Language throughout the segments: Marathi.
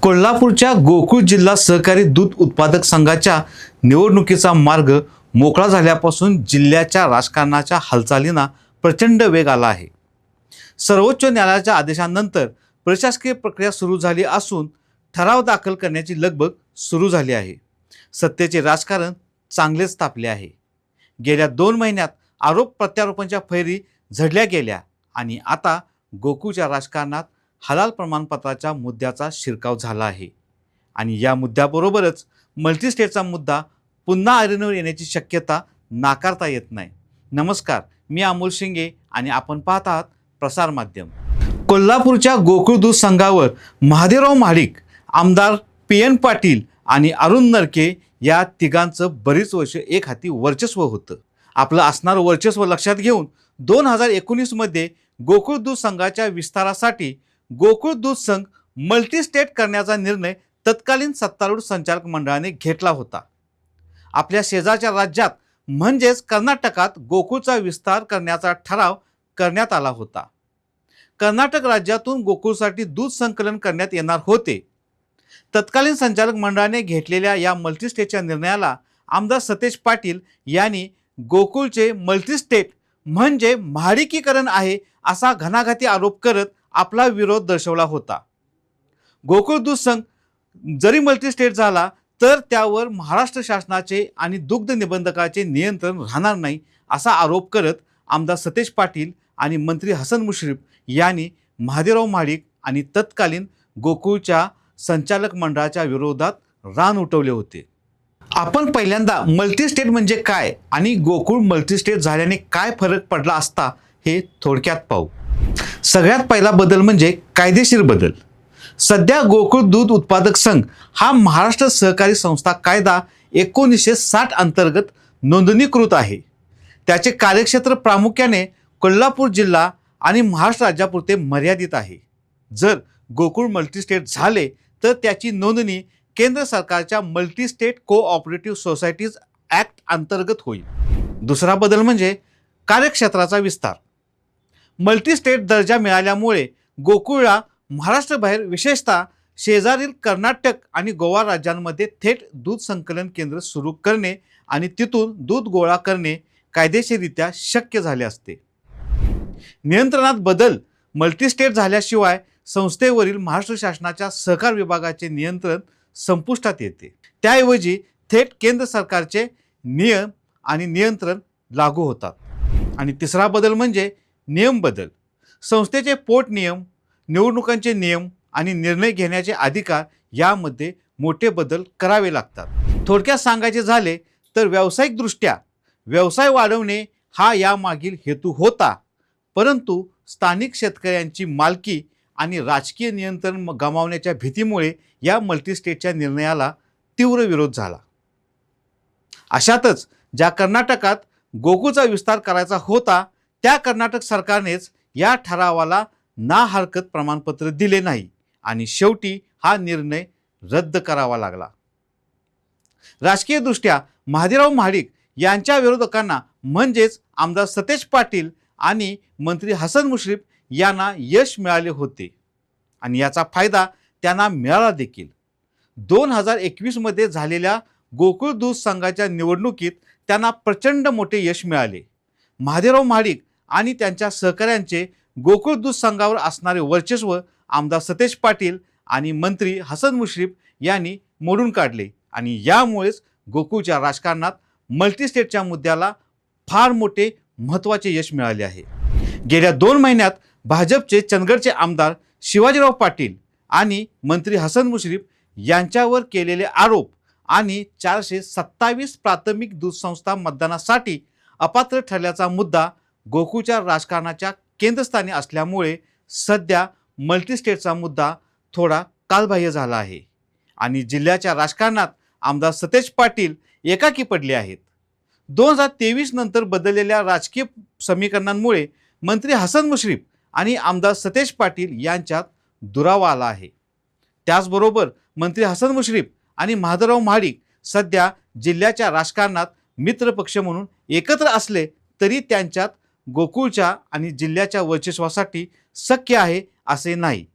कोल्हापूरच्या गोकुळ जिल्हा सहकारी दूध उत्पादक संघाच्या निवडणुकीचा मार्ग मोकळा झाल्यापासून जिल्ह्याच्या राजकारणाच्या हालचालींना प्रचंड वेग आला आहे. सर्वोच्च न्यायालयाच्या आदेशानंतर प्रशासकीय प्रक्रिया सुरू झाली असून ठराव दाखल करण्याची लगबग सुरू झाली आहे. सत्तेचे राजकारण चांगलेच तापले आहे. गेल्या 2 महिन्यात आरोप प्रत्यारोपांच्या फैरी झडल्या गेल्या आणि आता गोकुळच्या राजकारणात हलाल प्रमाणपत्राच्या मुद्द्याचा शिरकाव झाला आहे. आणि या मुद्द्याबरोबरच मल्टीस्टेटचा मुद्दा पुन्हा ऐरणीवर येण्याची शक्यता नाकारता येत नाही. नमस्कार, मी अमोल शिंगे आणि आपण पाहत आहात प्रसार माध्यम. कोल्हापूरच्या गोकुळ दूध संघावर महादेवराव महाडिक, आमदार PN पाटील आणि अरुण नरके या तिघांचं बरीच वर्ष एक हाती वर्चस्व होतं. आपलं असणारं वर्चस्व लक्षात घेऊन 2019 मध्ये गोकुळ दूध संघाच्या विस्तारासाठी गोकुळ दूध संघ मल्टीस्टेट करण्याचा निर्णय तत्कालीन सत्तारूढ संचालक मंडळाने घेतला होता. आपल्या शेजारच्या राज्यात म्हणजेच कर्नाटकात गोकुळचा विस्तार करण्याचा ठराव करण्यात आला होता. कर्नाटक राज्यातून गोकुळसाठी दूध संकलन करण्यात येणार होते. तत्कालीन संचालक मंडळाने घेतलेल्या या मल्टीस्टेटच्या निर्णयाला आमदार सतेज पाटील यांनी गोकुळचे मल्टीस्टेट म्हणजे महाडिकीकरण आहे असा घणाघाती आरोप करत आपला विरोध दर्शवला होता. गोकुळ दूध संघ जरी मल्टीस्टेट झाला तर त्यावर महाराष्ट्र शासनाचे आणि दुग्ध निबंधकाचे नियंत्रण राहणार नाही असा आरोप करत आमदार सतेज पाटील आणि मंत्री हसन मुश्रीफ यांनी महादेवराव महाडिक आणि तत्कालीन गोकुळच्या संचालक मंडळाच्या विरोधात रान उठवले होते. आपण पहिल्यांदा मल्टीस्टेट म्हणजे काय आणि गोकुळ मल्टीस्टेट झाल्याने काय फरक पडला असता हे थोडक्यात पाहू. सगळ्यात पहिला बदल म्हणजे कायदेशीर बदल. सध्या गोकुळ दूध उत्पादक संघ हा महाराष्ट्र सहकारी संस्था कायदा 1960 अंतर्गत नोंदणीकृत आहे. त्याचे कार्यक्षेत्र प्रामुख्याने कोल्हापूर जिल्हा आणि महाराष्ट्र राज्यापुरते मर्यादित आहे. जर गोकुळ मल्टीस्टेट झाले तर त्याची नोंदणी केंद्र सरकारच्या मल्टीस्टेट कोऑपरेटिव्ह सोसायटीज ॲक्ट अंतर्गत होईल. दुसरा बदल म्हणजे कार्यक्षेत्राचा विस्तार. मल्टीस्टेट दर्जा मिळाल्यामुळे गोकुळला महाराष्ट्राबाहेर विशेषतः शेजारील कर्नाटक आणि गोवा राज्यांमध्ये थेट दूध संकलन केंद्र सुरू करणे आणि तिथून दूध गोळा करणे कायदेशीररित्या शक्य झाले असते. नियंत्रणात बदल. मल्टीस्टेट झाल्याशिवाय संस्थेवरील महाराष्ट्र शासनाच्या सहकार विभागाचे नियंत्रण संपुष्टात येते. त्याऐवजी थेट केंद्र सरकारचे नियम आणि नियंत्रण लागू होतात. आणि तिसरा बदल म्हणजे नियम बदल. संस्थेचे पोट नियम, निवडणुकांचे नियम आणि निर्णय घेण्याचे अधिकार यामध्ये मोठे बदल करावे लागतात. थोडक्यात सांगायचे झाले तर व्यावसायिकदृष्ट्या व्यवसाय वाढवणे हा यामागील हेतू होता, परंतु स्थानिक शेतकऱ्यांची मालकी आणि राजकीय नियंत्रण गमावण्याच्या भीतीमुळे या मल्टीस्टेटच्या निर्णयाला तीव्र विरोध झाला. अशातच ज्या कर्नाटकात गोकुळचा विस्तार करायचा होता त्या कर्नाटक सरकारनेच या ठरावाला ना हरकत प्रमाणपत्र दिले नाही आणि शेवटी हा निर्णय रद्द करावा लागला. राजकीयदृष्ट्या महादेवराव महाडिक यांच्या विरोधकांना म्हणजेच आमदार सतेज पाटील आणि मंत्री हसन मुश्रीफ यांना यश मिळाले होते आणि याचा फायदा त्यांना मिळाला देखील. 2021 मध्ये झालेल्या गोकुळ दूध संघाच्या निवडणुकीत त्यांना प्रचंड मोठे यश मिळाले. महादेवराव महाडिक आणि त्यांच्या सहकाऱ्यांचे गोकुळ दूध संघावर असणारे वर्चस्व आमदार सतेज पाटील आणि मंत्री हसन मुश्रीफ यांनी मोडून काढले आणि यामुळेच गोकुळच्या राजकारणात मल्टीस्टेटच्या मुद्द्याला फार मोठे महत्त्वाचे यश मिळाले आहे. गेल्या 2 महिन्यात भाजपचे चंदगडचे आमदार शिवाजीराव पाटील आणि मंत्री हसन मुश्रीफ यांच्यावर केलेले आरोप आणि 427 प्राथमिक दूध संस्था मतदानासाठी अपात्र ठरल्याचा मुद्दा गोकुळच्या राजकारणाच्या केंद्रस्थानी असल्यामुळे सध्या मल्टीस्टेटचा मुद्दा थोडा कालबाह्य झाला आहे आणि जिल्ह्याच्या राजकारणात आमदार सतेज पाटील एकाकी पडले आहेत. 2023 नंतर बदललेल्या राजकीय समीकरणांमुळे मंत्री हसन मुश्रीफ आणि आमदार सतेज पाटील यांच्यात दुरावा आला आहे. त्याचबरोबर मंत्री हसन मुश्रीफ आणि महादेवराव महाडिक सध्या जिल्ह्याच्या राजकारणात मित्रपक्ष म्हणून एकत्र असले तरी त्यांच्यात गोकुळच्या आणि जिल्ह्याच्या वर्चस्वासाठी शक्य आहे असे नाही.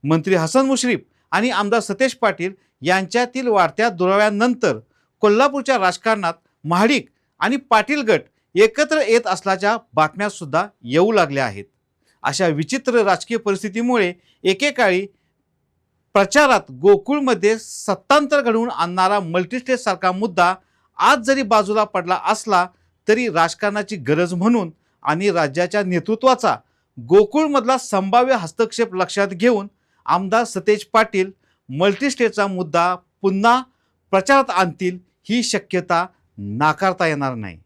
मंत्री हसन मुश्रीफ आणि आमदार सतेज पाटील यांच्यातील वाढत्या दुराव्यानंतर कोल्हापूरच्या राजकारणात महाडिक आणि पाटील गट एकत्र येत असल्याच्या बातम्या सुद्धा येऊ लागल्या आहेत. अशा विचित्र राजकीय परिस्थितीमुळे एकेकाळी प्रचारात गोकुळमध्ये सत्तांतर घडवून आणणारा मल्टीस्टेट सारखा मुद्दा आज जरी बाजूला पडला असला तरी राजकारणाची गरज म्हणून आणि राज्याच्या नेतृत्वाचा गोकुळमधला संभाव्य हस्तक्षेप लक्षात घेऊन आमदार सतेज पाटील मल्टीस्टेटचा मुद्दा पुन्हा प्रचारात आणतील ही शक्यता नाकारता येणार नाही.